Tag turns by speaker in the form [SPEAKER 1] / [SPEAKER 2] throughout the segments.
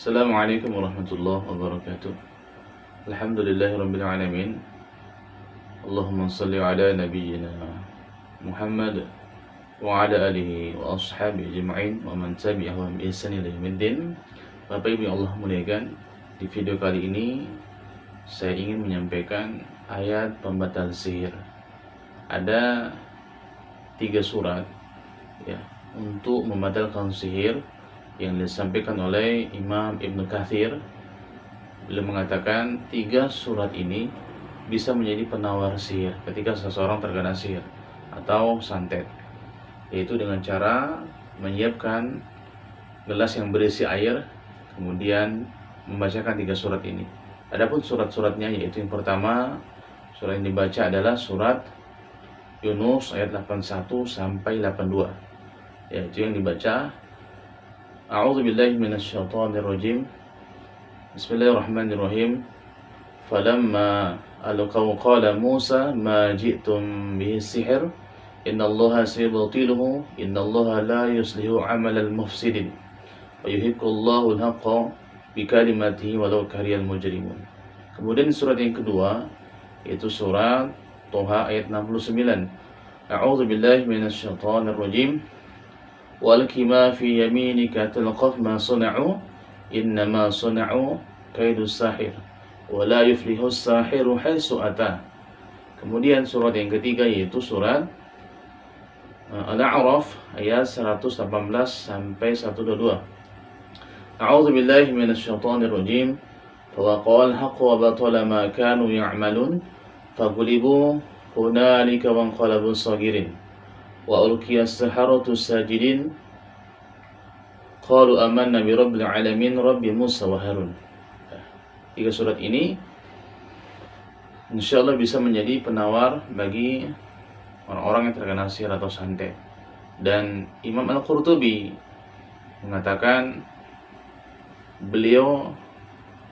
[SPEAKER 1] Assalamualaikum warahmatullahi wabarakatuh. Alhamdulillahirabbil alamin. Allahumma shalli ala nabiyyina Muhammad wa ala alihi wa ashabihi ajma'in wa man tabi'ahum bi ihsan ila yaumiddin. Bapak Ibu yang Allah muliakan, di video kali ini saya ingin menyampaikan ayat pembatal sihir. Ada 3 surat ya untuk membatalkan sihir yang disampaikan oleh Imam Ibnu Katsir. Beliau mengatakan 3 surat ini bisa menjadi penawar sihir ketika seseorang terkena sihir atau santet, yaitu dengan cara menyiapkan gelas yang berisi air, kemudian membacakan 3 surat ini. Adapun surat-suratnya, yaitu yang pertama, surat yang dibaca adalah surat Yunus ayat 81 sampai 82, yaitu yang dibaca A'udzu billahi minasyaitonir rajim. Bismillahirrahmanirrahim. Falamma alqaw qala Musa ma ji'tum bihi sihr innallaha sayubtiluhu innallaha la yuslihu 'amalal mufsidin wa yuhiqqullahu al-haqqa bikalimatihi walau karihal mujrimun. Kemudian surat yang kedua yaitu surat Toha ayat 69. A'udzu billahi minasyaitonir rajim. Walqi ma fi yaminika talqaf ma sana'u innama sana'u kaidus sahir wa la yuflihus sahiru haitsu ata. Kemudian surat yang ketiga yaitu surat Al-A'raf ayat 118 sampai 122. A'udzu billahi minasyaitonir rajim. Fawaqa'al haqqu wa batala ma kanu ya'malun faghlibu hunalika wanqalabu sagirin wa ulqiyas saharatu sajidin qalu amanna bi rabbil alamin rabbi Musa wa Harun. 3 surat ini insyaallah bisa menjadi penawar bagi orang-orang yang terkena sihir atau santet. Dan Imam Al-Qurtubi mengatakan, beliau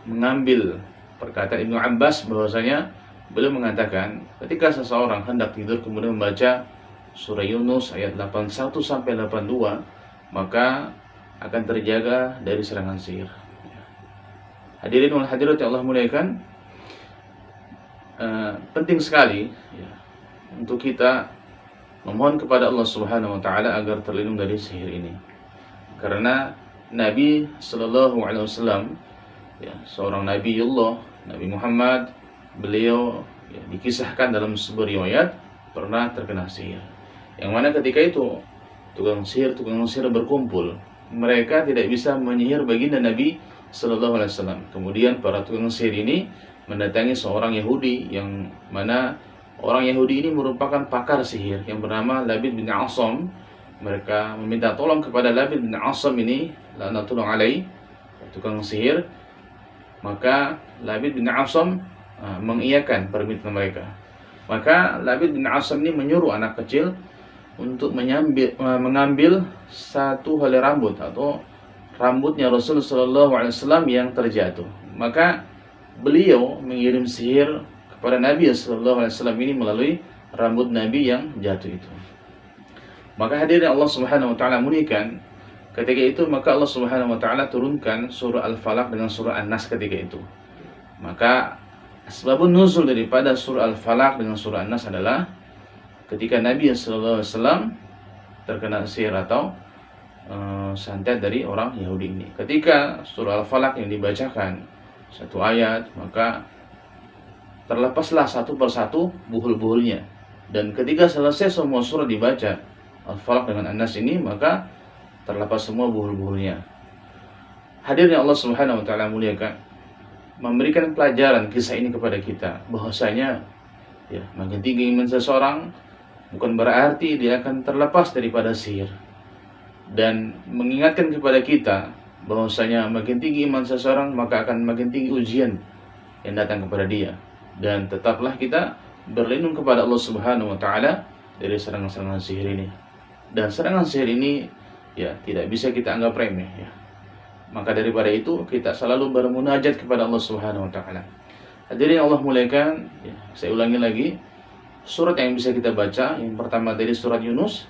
[SPEAKER 1] mengambil perkataan Ibnu Abbas bahwasanya beliau mengatakan ketika seseorang hendak tidur kemudian membaca surah Yunus ayat 81 sampai 82, maka akan terjaga dari serangan sihir. Hadirin wal hadirat yang Allah muliakan, penting sekali ya, untuk kita memohon kepada Allah Subhanahu wa taala agar terlindung dari sihir ini. Karena Nabi sallallahu alaihi wasallam ya, seorang nabiullah, Nabi Muhammad, beliau ya, dikisahkan dalam sebuah riwayat pernah terkena sihir. Yang mana ketika itu tukang sihir berkumpul, mereka tidak bisa menyihir baginda Nabi Sallallahu Alaihi Wasallam. Kemudian para tukang sihir ini mendatangi seorang Yahudi, yang mana orang Yahudi ini merupakan pakar sihir yang bernama Labid bin Asam. Mereka meminta tolong kepada Labid bin Asam ini, laknatullah alaih, tukang sihir. Maka Labid bin Asam mengiyakan permintaan mereka. Maka Labid bin Asam ini menyuruh anak kecil untuk mengambil satu helai rambut atau rambutnya Rasulullah SAW yang terjatuh. Maka beliau mengirim sihir kepada Nabi SAW ini melalui rambut Nabi yang jatuh itu. Maka hadirin Allah Subhanahu wa taala muliakan, ketika itu maka Allah Subhanahu wa taala turunkan surah Al-Falaq dengan surah An-Nas ketika itu. Maka asbabun nuzul daripada surah Al-Falaq dengan surah An-Nas adalah ketika Nabi SAW terkena sihir atau santet dari orang Yahudi ini. Ketika surah Al-Falaq yang dibacakan satu ayat, maka terlepaslah satu persatu buhul-buhulnya. Dan ketika selesai semua surah dibaca Al-Falaq dengan An-Nas ini, maka terlepas semua buhul-buhulnya. Hadirin Allah Subhanahu wa taala muliakan, memberikan pelajaran kisah ini kepada kita bahwasanya ya, makin tinggi iman seseorang bukan berarti dia akan terlepas daripada sihir, dan mengingatkan kepada kita bahwasanya makin tinggi iman seseorang maka akan makin tinggi ujian yang datang kepada dia. Dan tetaplah kita berlindung kepada Allah Subhanahu wa taala dari serangan-serangan sihir ini. Dan serangan sihir ini ya tidak bisa kita anggap remeh ya. Maka daripada itu kita selalu bermunajat kepada Allah Subhanahu wa taala. Hadirin Allah muliakan, ya, saya ulangi lagi. Surat yang bisa kita baca, yang pertama dari surat Yunus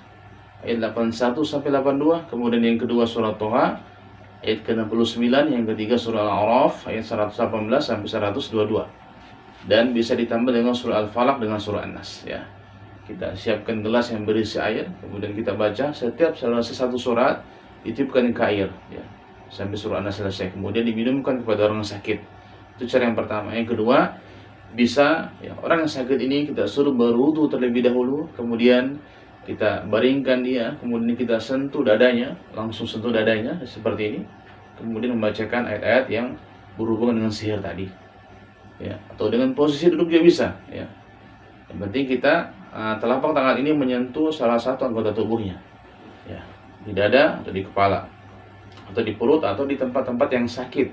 [SPEAKER 1] ayat 81 sampai 82, kemudian yang kedua surat Toha ayat ke-69, yang ketiga surah Al-A'raf ayat 118 sampai 122. Dan bisa ditambah dengan surah Al-Falaq dengan surah An-Nas ya. Kita siapkan gelas yang berisi air, kemudian kita baca setiap selesai satu surat ditiupkan ke air ya, sampai surah An-Nas selesai, kemudian diminumkan kepada orang yang sakit. Itu cara yang pertama. Yang kedua, bisa ya, orang yang sakit ini kita suruh berwudu terlebih dahulu, kemudian kita baringkan dia, kemudian kita sentuh dadanya, langsung sentuh dadanya seperti ini, kemudian membacakan ayat-ayat yang berhubungan dengan sihir tadi ya, atau dengan posisi duduk juga bisa ya. Yang penting kita telapak tangan ini menyentuh salah satu anggota tubuhnya ya, di dada atau di kepala atau di perut atau di tempat-tempat yang sakit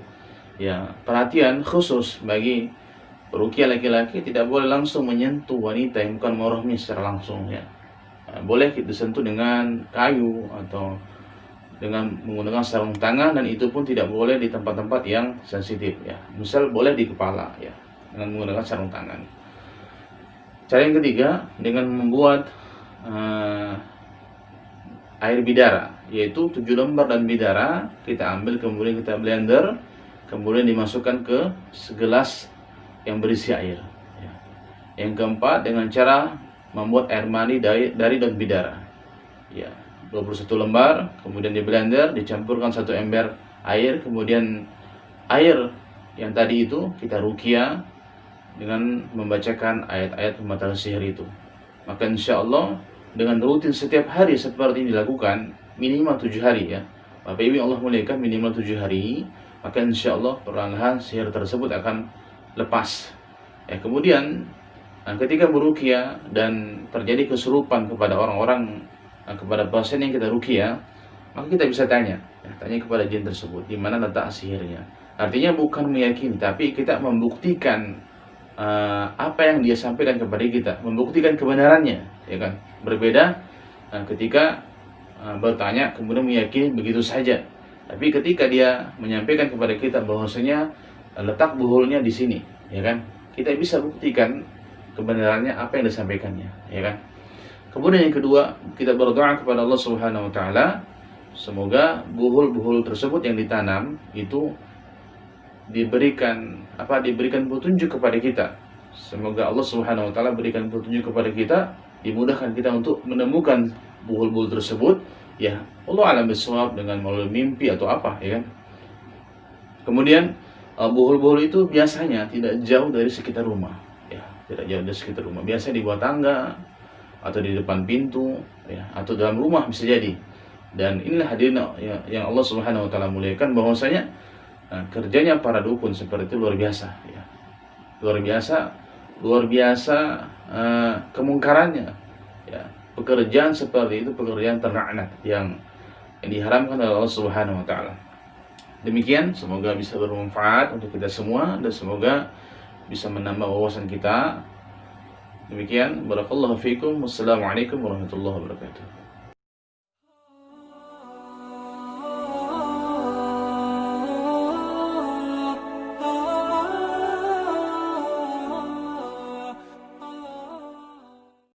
[SPEAKER 1] ya. Perhatian khusus bagi peruqyah laki-laki, tidak boleh langsung menyentuh wanita yang bukan mahramnya secara langsung ya. Boleh disentuh dengan kayu atau dengan menggunakan sarung tangan, dan itu pun tidak boleh di tempat-tempat yang sensitif ya. Misal boleh di kepala ya, dengan menggunakan sarung tangan. Cara yang ketiga, dengan membuat air bidara, yaitu 7 lembar dan bidara kita ambil, kemudian kita blender, kemudian dimasukkan ke segelas yang berisi air ya. Yang keempat, dengan cara membuat air mani dari daun bidara ya, 21 lembar, kemudian di blender, dicampurkan 1 ember air, kemudian air yang tadi itu kita ruqyah dengan membacakan ayat-ayat pembatal sihir itu. Maka insya Allah dengan rutin setiap hari seperti ini dilakukan minimal 7 hari ya, Bapak Ibu Allah muliakan, minimal 7 hari, maka insya Allah perlahan sihir tersebut akan lepas ya. Kemudian ketika beruqyah dan terjadi kesurupan kepada orang-orang, kepada pasien yang kita ruqyah, maka kita bisa tanya kepada jin tersebut di mana letak sihirnya. Artinya bukan meyakini, tapi kita membuktikan apa yang dia sampaikan kepada kita, membuktikan kebenarannya ya kan. Berbeda ketika bertanya kemudian meyakini begitu saja. Tapi ketika dia menyampaikan kepada kita bahwasanya letak buhulnya di sini ya kan, kita bisa buktikan kebenarannya apa yang disampaikannya ya kan. Kemudian yang kedua, kita berdoa kepada Allah Subhanahu wa taala, semoga buhul-buhul tersebut yang ditanam itu diberikan petunjuk kepada kita. Semoga Allah Subhanahu wa taala berikan petunjuk kepada kita, dimudahkan kita untuk menemukan buhul-buhul tersebut ya. Allah alam bisawab, dengan melalui mimpi atau apa ya kan. Kemudian buhul-buhul itu biasanya tidak jauh dari sekitar rumah ya, tidak jauh dari sekitar rumah, biasanya di bawah tangga atau di depan pintu ya, atau dalam rumah bisa jadi. Dan inilah hadirin yang Allah Subhanahu wa taala muliakan, bahwasanya kerjanya para dukun seperti itu luar biasa ya. Luar biasa kemungkarannya ya. Pekerjaan seperti itu pekerjaan terlaknat yang diharamkan oleh Allah Subhanahu wa taala. Demikian, semoga bisa bermanfaat untuk kita semua dan semoga bisa menambah wawasan kita. Demikian, barakallahu fikum. Wassalamualaikum warahmatullahi wabarakatuh.